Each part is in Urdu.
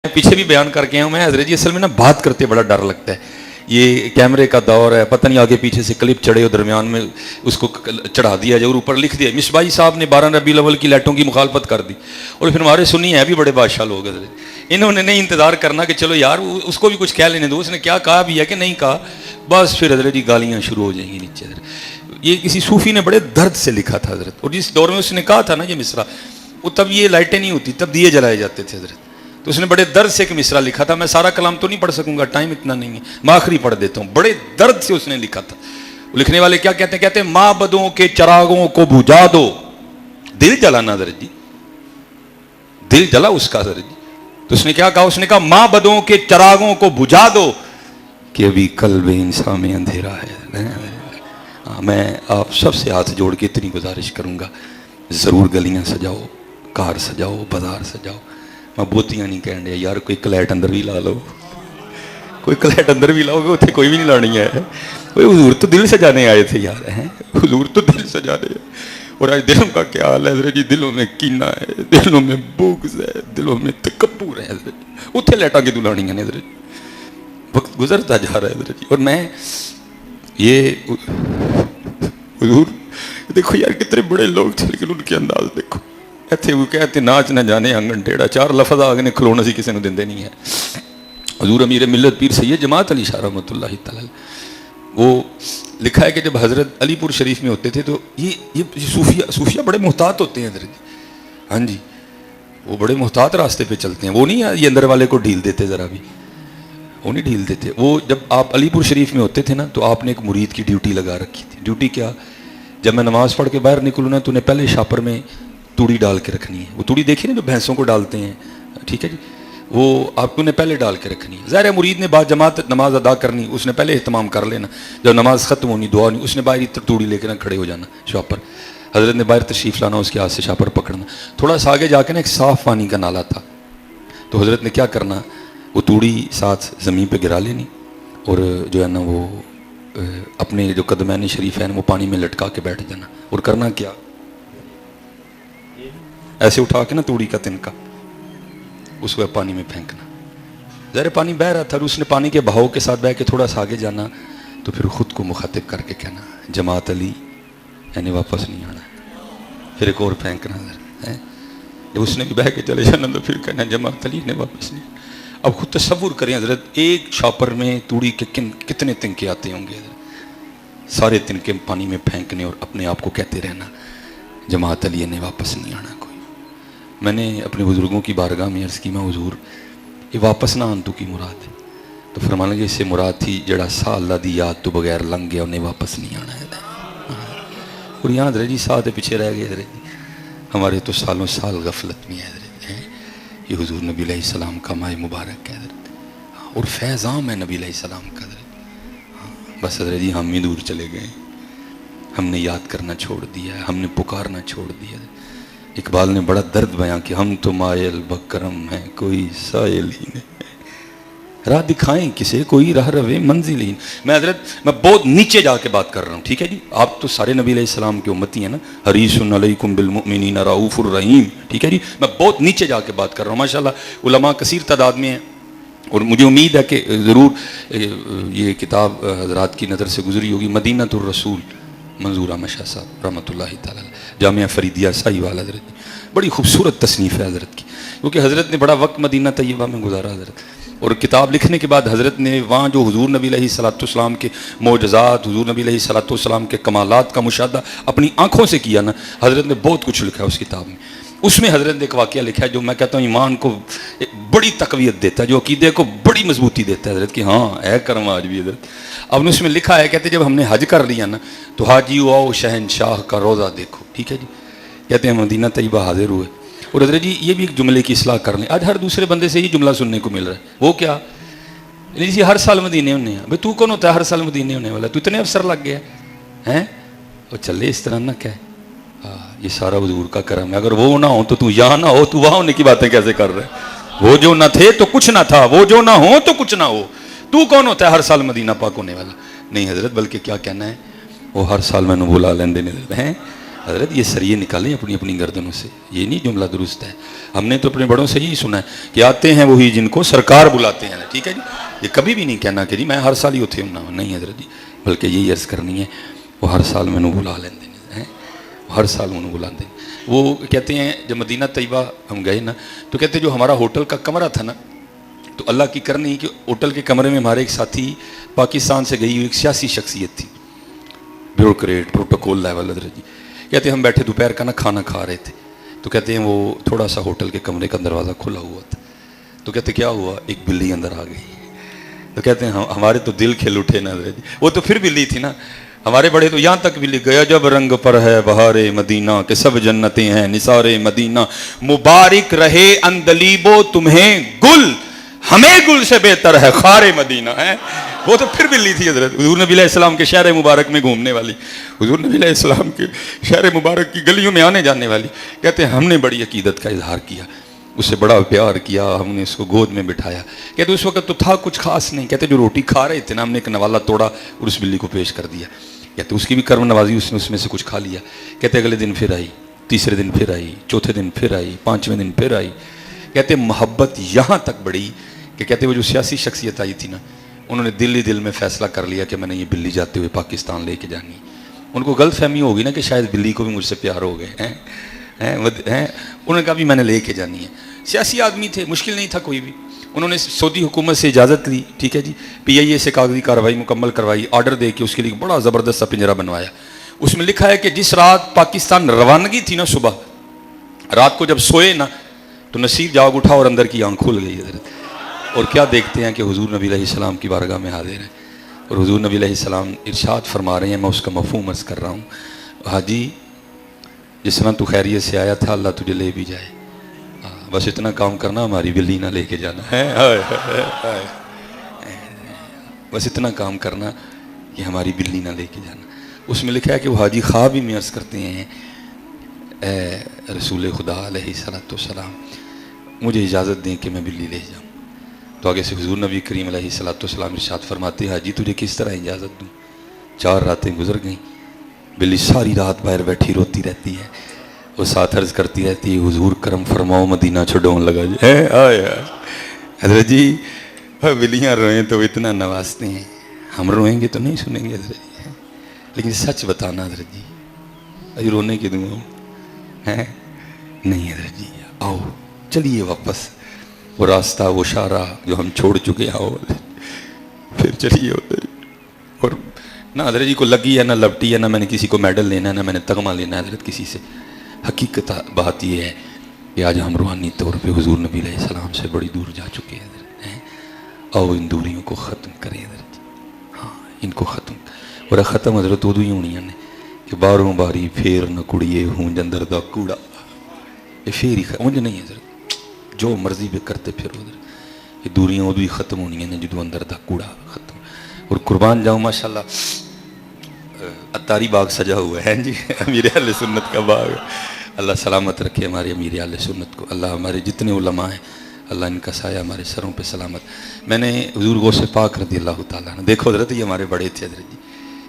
پیچھے بھی بیان کر کے آیا ہوں میں حضرت جی اصل میں نا بات کرتے بڑا ڈر لگتا ہے. یہ کیمرے کا دور ہے, پتہ نہیں آگے پیچھے سے کلپ چڑھے اور درمیان میں اس کو چڑھا دیا جائے اور اوپر لکھ دیا مصباحی صاحب نے 12 ربیع الاول کی لائٹوں کی مخالفت کر دی. اور پھر ہمارے سنی ہیں بھی بڑے بادشاہ لوگ حضرت, انہوں نے نہیں انتظار کرنا کہ چلو یار اس کو بھی کچھ کہہ لینے دو, اس نے کیا کہا بھی ہے کہ نہیں کہا, بس پھر حضرت جی گالیاں شروع ہو جائیں گی نیچے. یہ کسی صوفی نے بڑے درد سے لکھا تھا حضرت, اور جس دور میں اس نے کہا تھا نا یہ مصرع, وہ تب یہ لائٹیں نہیں ہوتی, تب دیے جلائے جاتے تھے حضرت. تو اس نے بڑے درد سے ایک مصرع لکھا تھا. میں سارا کلام تو نہیں پڑھ سکوں گا, ٹائم اتنا نہیں ہے, میں آخری پڑھ دیتا ہوں. بڑے درد سے اس نے لکھا تھا. لکھنے والے کیا کہتے ہیں, کہتے ہیں معبدوں کے چراغوں کو بجھا دو. دل جلانا حضرت جی, دل جلا اس کا حضرت جی. تو اس نے کیا کہا, اس نے کہا معبدوں کے چراغوں کو بجھا دو کہ ابھی قلب انسان میں اندھیرا ہے. میں آپ سب سے ہاتھ جوڑ کے اتنی گزارش کروں گا, ضرور گلیاں سجاؤ, کار سجاؤ, بازار سجاؤ. میں بوتیاں نہیں کہن دیا یار, کوئی کلیٹ اندر بھی لا لو, کوئی کلیٹ اندر بھی لاؤ گے, اتنے کوئی بھی نہیں لانی ہے. حضور تو دل سجانے آئے تھے یار, حضور تو دل سجانے. اور آج دلوں کا کیا حال ہے حضرت جی, دلوں میں کینہ ہے, دلوں میں بغض ہے, دلوں میں تکبر ہے حضرت جی. اتنے لیٹا کے دلانیاں نے حضرت جی, وقت گزرتا جا رہا ہے حضرت جی. اور میں یہ حضور دیکھو یار کتنے بڑے لوگ تھے, لیکن ان کے انداز دیکھو. ایتھے وہ کہتے ناچ نہ جانے آنگن ٹیڑھا, 4 لفظ آگے نے کھلونا سی کسی نے دیندے نہیں ہے. حضور امیر ملت پیر سید جماعت علی شاہ رحمۃ اللہ تعالی, وہ لکھا ہے کہ جب حضرت علی پور شریف میں ہوتے تھے تو یہ صوفیہ بڑے محتاط ہوتے ہیں حضرت جی. ہاں جی, وہ بڑے محتاط راستے پہ چلتے ہیں. وہ نہیں یہ اندر والے کو ڈھیل دیتے, ذرا بھی وہ نہیں ڈھیل دیتے. وہ جب آپ علی پور شریف میں ہوتے تھے نا, تو آپ نے ایک مرید کی ڈیوٹی لگا رکھی تھی. ڈیوٹی کیا, جب میں نماز پڑھ کے باہر نکلوں نا, تو انہیں پہلے شاپر میں توڑی ڈال کے رکھنی ہے. وہ توڑی دیکھی نا جو بھینسوں کو ڈالتے ہیں, ٹھیک ہے جی, وہ آپ کو نے پہلے ڈال کے رکھنی ہے. ظاہر مرید نے بعد جماعت نماز ادا کرنی, اس نے پہلے اہتمام کر لینا. جب نماز ختم ہونی, دعا نہیں, اس نے باہر توڑی لے کے نا کھڑے ہو جانا شاپر. حضرت نے باہر تشریف لانا, اس کے ہاتھ سے شاپر پکڑنا. تھوڑا سا آگے جا کے نا ایک صاف پانی کا نالا تھا, تو حضرت نے کیا کرنا, وہ توڑی ساتھ زمین پہ گرا لینی, اور جو ہے نا وہ اپنے جو قدمین شریف ہیں وہ پانی میں لٹکا کے بیٹھ جانا. اور کرنا کیا, ایسے اٹھا کے نا توڑی کا تنکا اس کو پانی میں پھینکنا. ظاہر پانی بہہ رہا تھا, اور اس نے پانی کے بہاؤ کے ساتھ بہہ کے تھوڑا سا آگے جانا, تو پھر خود کو مخاطب کر کے کہنا جماعت علی یعنی واپس نہیں آنا. پھر ایک اور پھینکنا ہے, جب اس نے بھی بہہ کے چلے جانا تو پھر کہنا جماعت علی نے واپس نہیں. اب خود تصور کریں حضرت, ایک چھاپر میں توڑی کے کتنے تنکے آتے ہوں گے حضرت, سارے تنکے پانی میں پھینکنے اور اپنے آپ کو کہتے رہنا جماعت علی نے واپس نہیں آنا. کوئی میں نے اپنے بزرگوں کی بارگاہ میں عرض کی, میں حضور یہ واپس نہ آن تو کی مراد ہے, تو فرمانے لگے اس سے مراد تھی جڑا سا اللہ دی یاد تو بغیر لنگ گیا انہیں واپس نہیں آنا ہے. اور یہاں حضرت جی ساتھ پیچھے رہ گئے حضرت جی, ہمارے تو سالوں سال غفلت میں ہے حضرت جی. یہ حضور نبی علیہ السلام کا ماہ مبارک ہے حضرت, اور فیض عام ہے نبی علیہ السلام کا حضرت. بس حضرت جی ہم ہی دور چلے گئے, ہم نے یاد کرنا چھوڑ دیا ہے, ہم نے پکارنا چھوڑ دیا ہے. اقبال نے بڑا درد بیان کہ ہم تو مائل بکرم ہیں کوئی سائل ہی نہیں, راہ دکھائیں کسے کوئی راہ روے منزل ہی. میں حضرت میں بہت نیچے جا کے بات کر رہا ہوں, ٹھیک ہے جی. آپ تو سارے نبی علیہ السلام کے امتی ہیں نا, حریص علیکم بالمؤمنین رؤوف الرحیم, ٹھیک ہے جی. میں بہت نیچے جا کے بات کر رہا ہوں. ماشاءاللہ علماء کثیر تعداد میں ہیں, اور مجھے امید ہے کہ ضرور یہ کتاب حضرات کی نظر سے گزری ہوگی, مدینۃ الرسول منظور احمد شاہ صاحب رحمۃ اللہ تعالی, جامعہ فریدیہ ساہیوال حضرت. بڑی خوبصورت تصنیف ہے حضرت کی, کیونکہ حضرت نے بڑا وقت مدینہ طیبہ میں گزارا حضرت. اور کتاب لکھنے کے بعد حضرت نے وہاں جو حضور نبی علیہ الصلوۃ والسلام کے معجزات, حضور نبی علیہ الصلوۃ والسلام کے کمالات کا مشاہدہ اپنی آنکھوں سے کیا نا, حضرت نے بہت کچھ لکھا ہے اس کتاب میں. اس میں حضرت نے ایک واقعہ لکھا ہے جو میں کہتا ہوں ایمان کو بڑی تقویت دیتا ہے, جو عقیدے کو بڑی مضبوطی دیتا ہے حضرت کی. ہاں ہے کرم آج بھی حضرت. اب نے اس میں لکھا ہے, کہتے جب ہم نے حج کر لیا نا, تو حاجیو آؤ شہنشاہ کا روزہ دیکھو, ٹھیک ہے جی. کہتے ہیں مدینہ طیبہ حاضر ہوئے, اور حضرت جی یہ بھی ایک جملے کی اصلاح کر لیں. آج ہر دوسرے بندے سے یہ جملہ سننے کو مل رہا ہے, وہ کیا, جی ہر سال مدینے ہونے ہیں. بھائی تو کون ہوتا ہے ہر سال مدینے ہونے والا, تو اتنے افسر لگ گیا ہیں. وہ چلے اس طرح نہ کہ یہ سارا حضور کا کرم ہے, اگر وہ نہ ہو تو یہاں نہ ہو, تو وہاں ہونے کی باتیں کیسے کر رہے ہیں. وہ جو نہ تھے تو کچھ نہ تھا, وہ جو نہ ہو تو کچھ نہ ہو, تو کون ہوتا ہے ہر سال مدینہ پاک ہونے والا. نہیں حضرت, بلکہ کیا کہنا ہے, وہ ہر سال میں نے بلا لیندے ہیں حضرت یہ سریے نکالیں اپنی اپنی گردنوں سے، یہ نہیں جملہ درست ہے. ہم نے تو اپنے بڑوں سے یہی سنا ہے کہ آتے ہیں وہی جن کو سرکار بلاتے ہیں. ٹھیک ہے جی، یہ کبھی بھی نہیں کہنا کہ جی میں ہر سال ہی اتنے ہوں، نہیں حضرت جی، بلکہ یہی عرض کرنی ہے وہ ہر سال میں بلا لیندے ہیں، ہر سال انہوں بلا دیں. وہ کہتے ہیں جب مدینہ طیبہ ہم گئے نا تو کہتے ہیں جو ہمارا ہوٹل کا کمرہ تھا نا، تو اللہ کی کرنی کہ ہوٹل کے کمرے میں ہمارے ایک ساتھی پاکستان سے گئی ہوئی ایک سیاسی شخصیت تھی، بیوروکریٹ، پروٹوکول لیول. حضرت جی کہتے ہیں ہم بیٹھے دوپہر کا نا کھانا کھا رہے تھے، تو کہتے ہیں وہ تھوڑا سا ہوٹل کے کمرے کا دروازہ کھلا ہوا تھا، تو کہتے کیا ہوا، ایک بلی اندر آ گئی. تو کہتے ہیں ہمارے تو دل کھل اٹھے نا حضرت جی، وہ تو پھر بلی تھی نا، ہمارے بڑے تو یہاں تک بھی لکھ گیا جب رنگ پر ہے بہار مدینہ کہ سب جنتیں ہیں نثار مدینہ، مبارک رہے اندلیبو تمہیں گل ہمیں گل سے بہتر ہے خار مدینہ ہے. وہ تو پھر بلی تھی حضرت، حضور نبی علیہ السلام کے شہر مبارک میں گھومنے والی، حضور نبی علیہ السلام کے شہر مبارک کی گلیوں میں آنے جانے والی. کہتے ہیں ہم نے بڑی عقیدت کا اظہار کیا، اسے بڑا پیار کیا، ہم نے اس کو گود میں بٹھایا. کہتے اس وقت تو تھا کچھ خاص نہیں، کہتے جو روٹی کھا رہے تھے نا ہم نے ایک نوالا توڑا اور اس بلی کو پیش کر دیا. کہتے اس کی بھی کرم نوازی، اس نے اس میں سے کچھ کھا لیا. کہتے اگلے دن پھر آئی، تیسرے دن پھر آئی، چوتھے دن پھر آئی، پانچویں دن پھر آئی. کہتے محبت یہاں تک بڑھی کہ کہتے وہ جو سیاسی شخصیت آئی تھی نا، انہوں نے دل ہی دل میں فیصلہ کر لیا کہ میں نے یہ بلی جاتے ہوئے پاکستان لے کے جانی. ان کو غلط فہمی ہوگی نا کہ شاید بلی کو بھی مجھ سے پیار ہو گئے ہیں، انہوں نے کہا بھی میں نے لے کے جانی ہے. سیاسی آدمی تھے، مشکل نہیں تھا کوئی بھی. انہوں نے سعودی حکومت سے اجازت لی، ٹھیک ہے جی، PIA سے کاغذی کارروائی مکمل کروائی، آرڈر دے کے اس کے لیے بڑا زبردست سا پنجرہ بنوایا. اس میں لکھا ہے کہ جس رات پاکستان روانگی تھی نا، صبح رات کو جب سوئے نا تو نصیب جاگ اٹھا اور اندر کی آنکھ کھل گئی حضرت. اور کیا دیکھتے ہیں کہ حضور نبی علیہ السلام کی بارگاہ میں حاضر ہیں اور حضور نبی علیہ السلام ارشاد فرما رہے ہیں، میں اس کا مفہوم عرض کر رہا ہوں، حاجی جس طرح تو خیریت سے آیا تھا اللہ تجھے لے بھی جائے، بس اتنا کام کرنا ہماری بلی نہ لے کے جانا ہے، بس اتنا کام کرنا کہ ہماری بلی نہ لے کے جانا. اس میں لکھا ہے کہ وہ حاجی خواب ہی میں عرض کرتے ہیں، اے رسول خدا علیہ السلام مجھے اجازت دیں کہ میں بلی لے جاؤں. تو آگے سے حضور نبی کریم علیہ السلام ارشاد فرماتے ہیں، حاجی تجھے کس طرح اجازت دوں، 4 راتیں گزر گئیں، بلی ساری رات باہر بیٹھی روتی رہتی ہے، وہ ساتھ عرض کرتی رہتی ہے حضور کرم فرماؤ مدینہ چھڈون لگا جی. حضرت جی بلیاں روئیں تو اتنا نوازتے ہیں، ہم روئیں گے تو نہیں سنیں گے حضرت جی. لیکن سچ بتانا حضرت جی، ابھی رونے کی دعاؤں ہیں نہیں حضرت جی، آؤ چلیے واپس وہ راستہ وہ شارہ جو ہم چھوڑ چکے آؤ پھر چلیے ادھر. اور نہ حضرت جی کو لگی ہے نہ لپٹی ہے، نہ میں نے کسی کو میڈل لینا ہے، نہ میں نے تغمہ لینا ہے حضرت کسی سے. حقیقت بات یہ ہے کہ آج ہم روحانی طور پہ حضور نبی علیہ السلام سے بڑی دور جا چکے ہیں حضرت. آؤ ان دوریوں کو ختم کریں حضرت جی، ہاں ان کو ختم. اور ختم حضرت ادو ہی ہونی نے کہ باروں باری پھیر نہ کڑیے ہوں جندر دا کوڑا، یہ پھر ہی اونج نہیں حضرت، جو مرضی بھی کرتے پھر ادھر. یہ دوریاں ادو ہی ختم ہونی ہیں جدو اندر دا کوڑا ختم. اور قربان جاؤں ماشاءاللہ اتاری باغ سجا ہوا ہے جی، امیر اہل سنت کا باغ. اللہ سلامت رکھے ہمارے امیر اہل سنت کو، اللہ ہمارے جتنے علماء ہیں اللہ ان کا سایہ ہمارے سروں پہ سلامت. میں نے حضور غوث پاک رضی اللہ تعالیٰ عنہ، دیکھو حضرت یہ ہمارے بڑے تھے حضرت جی،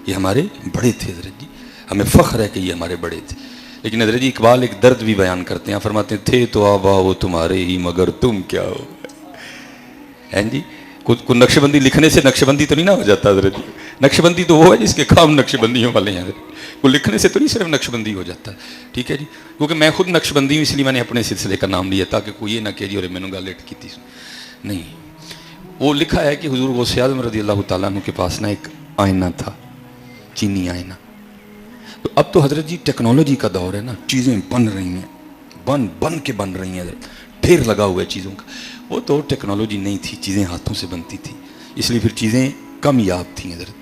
یہ ہمارے بڑے تھے حضرت جی، ہمیں فخر ہے کہ یہ ہمارے بڑے تھے. لیکن حضرت جی اقبال ایک درد بھی بیان کرتے ہیں، فرماتے ہیں تھے تو آبا وہ تمہارے ہی مگر تم کیا ہو. ہیں جی کوئی نقش بندی لکھنے سے نقش بندی تو نہیں نہ ہو جاتا حضرت جی. نقش بندی تو وہ ہے جس کے کام نقش بندیوں والے ہیں حضرت. کوئی لکھنے سے تو نہیں صرف نقش بندی ہو جاتا، ٹھیک ہے جی. کیونکہ میں خود نقش بندی ہوں، اس لیے میں نے اپنے سلسلے کا نام لیا تاکہ کوئی یہ نہ کہ جی اور میں نے گل لیٹ کی تھی نہیں. وہ لکھا ہے کہ حضور غوث اعظم رضی اللہ تعالیٰ عنہ کے پاس نا ایک آئینہ تھا، چینی آئینہ. تو اب تو حضرت جی ٹیکنالوجی کا دور ہے نا، چیزیں بن رہی ہیں، بن کے بن رہی ہیں حضرت، ڈھیر لگا ہوا ہے چیزوں کا. وہ تو ٹیکنالوجی نہیں تھی، چیزیں ہاتھوں سے بنتی تھی، اس لیے پھر چیزیں کم یاب تھیں حضرت.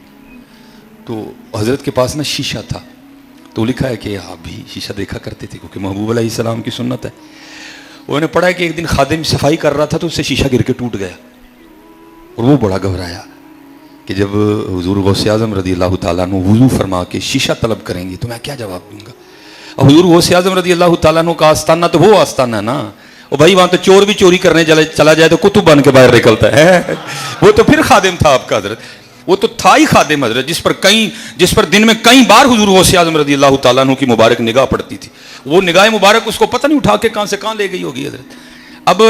تو حضرت کے پاس نا شیشہ تھا، تو لکھا ہے کہ آپ بھی شیشہ دیکھا کرتے تھے کیونکہ محبوب علیہ السلام کی سنت ہے. انہوں نے پڑھا ہے کہ ایک دن خادم صفائی کر رہا تھا تو اس سے شیشہ گر کے ٹوٹ گیا اور وہ بڑا گھبرایا کہ جب حضور غوث اعظم رضی اللہ تعالیٰ عنہ وضو فرما کے شیشہ طلب کریں گے تو میں کیا جواب دوں گا. اب حضور غوث اعظم رضی اللہ تعالیٰ عنہ کا آستانہ تو وہ آستانہ ہے نا، اور بھائی وہاں تو چور بھی چوری کرنے چلا جائے تو کتب بن کے باہر نکلتا ہے، وہ تو پھر خادم تھا آپ کا حضرت. وہ تو تھا ہی خادم حضرت جس پر دن میں کئی بار حضور غوث اعظم رضی اللہ تعالیٰ عنہ کی مبارک نگاہ پڑتی تھی. وہ نگاہ مبارک اس کو پتہ نہیں اٹھا کے کہاں سے کہاں لے گئی ہوگی حضرت. اب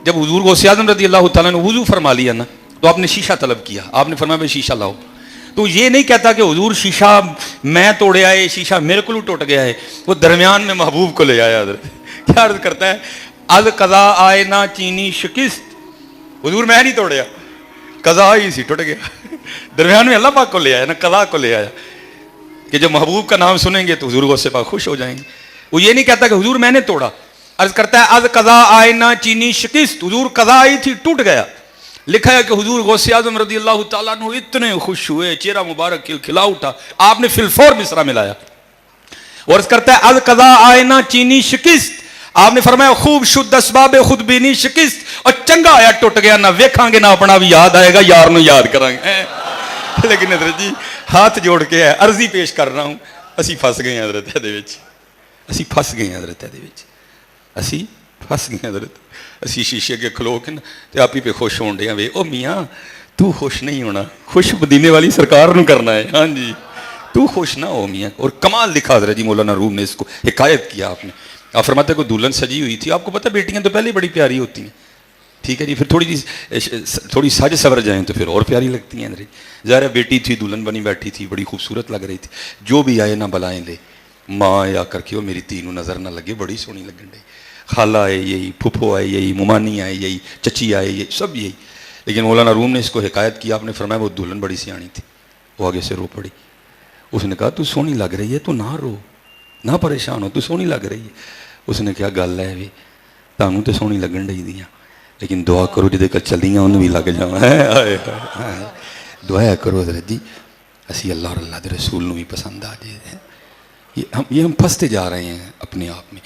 جب حضور غوث اعظم رضی اللہ تعالیٰ نے وضو فرما لیا نا تو آپ نے شیشہ طلب کیا. آپ نے فرمایا بھائی شیشہ لاؤ. تو یہ نہیں کہتا کہ حضور شیشہ میں توڑے آئے, شیشہ میرے کو ٹوٹ گیا ہے. وہ درمیان میں محبوب کو لے آیا حضرت. کیا عرض کرتا ہے, القضا آئے نہ چینی شکست. حضور میں نہیں توڑیا, قضا ہی سی ٹوٹ گیا. درمیان میں اللہ پاک کو لے آیا نا, قضا کو لے آیا کہ جب محبوب کا نام سنیں گے تو حضور غوث پاک خوش ہو جائیں گے. وہ یہ نہیں کہتا کہ حضور میں نے توڑا. عرض کرتا ہے القضا آئے نہ چینی شکست. حضور قضا آئی تھی ٹوٹ گیا. لکھا ہے کہ حضور غوث اعظم رضی اللہ تعالیٰ عنہ اتنے خوش ہوئے, چہرہ مبارک کھلا اٹھا. آپ نے فی الفور مصرع ملایا اور عرض کرتا ہے القضا آئے نہ چینی شکست. آپ نے فرمایا خوب شد اسباب خود بینی شکست. اور چنگا آیا ٹوٹ گیا, نہ ویکھاں گے نہ اپنا بھی یاد آئے گا, یار نو یاد کریں گے. لیکن حضرت جی ہاتھ جوڑ کے ہے عرضی پیش کر رہا ہوں, اسی پھس گئے حضرت دے وچ. اسی پھس گئے حضرت دے وچ. اسی پھس گئے حضرت. اسی شیشے کے کھلو کے نا تے آپ ہی پہ خوش ہون ڈے. وے او میاں تو خوش نہیں ہونا, خوش مدینے والی سرکار نو کرنا ہے. ہاں جی تو خوش نہ ہو میاں. اور کمال لکھا حضرت جی مولانا روم نے اس کو حکایت کیا. آپ نے آپ فرماتے کو دلہن سجی ہوئی تھی. آپ کو پتہ بیٹیاں تو پہلے بڑی پیاری ہوتی ہیں, ٹھیک ہے جی, پھر تھوڑی سج سور جائیں تو پھر اور پیاری لگتی ہیں. ظاہر بیٹی تھی, دلہن بنی بیٹھی تھی, بڑی خوبصورت لگ رہی تھی. جو بھی آئے نہ بلائیں لے, ماں آیا کر کے وہ میری تینوں نظر نہ لگے, بڑی سونی لگن ڈی. خالہ آئے یہی, پھپھو آئے یہی, ممانی آئے یہی, چچی آئے یہی, سب یہی. لیکن مولانا روم نے اس کو حکایت کیا. آپ نے فرمایا وہ دلہن بڑی سیانی تھی. وہ آگے سے رو پڑی. اس نے کہا تو سونی لگ رہی ہے, تو نہ رو, نہ پریشان ہو, تو سونی لگ رہی ہے. اس نے کیا گل ہے بھی, تانوں تو سونی لگن ڈی دیاں, لیکن دعا کرو جدے کل چلیاں انہوں بھی لگ جاؤں. دعا کرو حضرت جی اسی اللہ اور اللہ دے رسول نو بھی پسند آ جائے. یہ ہم پھنستے جا رہے ہیں اپنے آپ میں.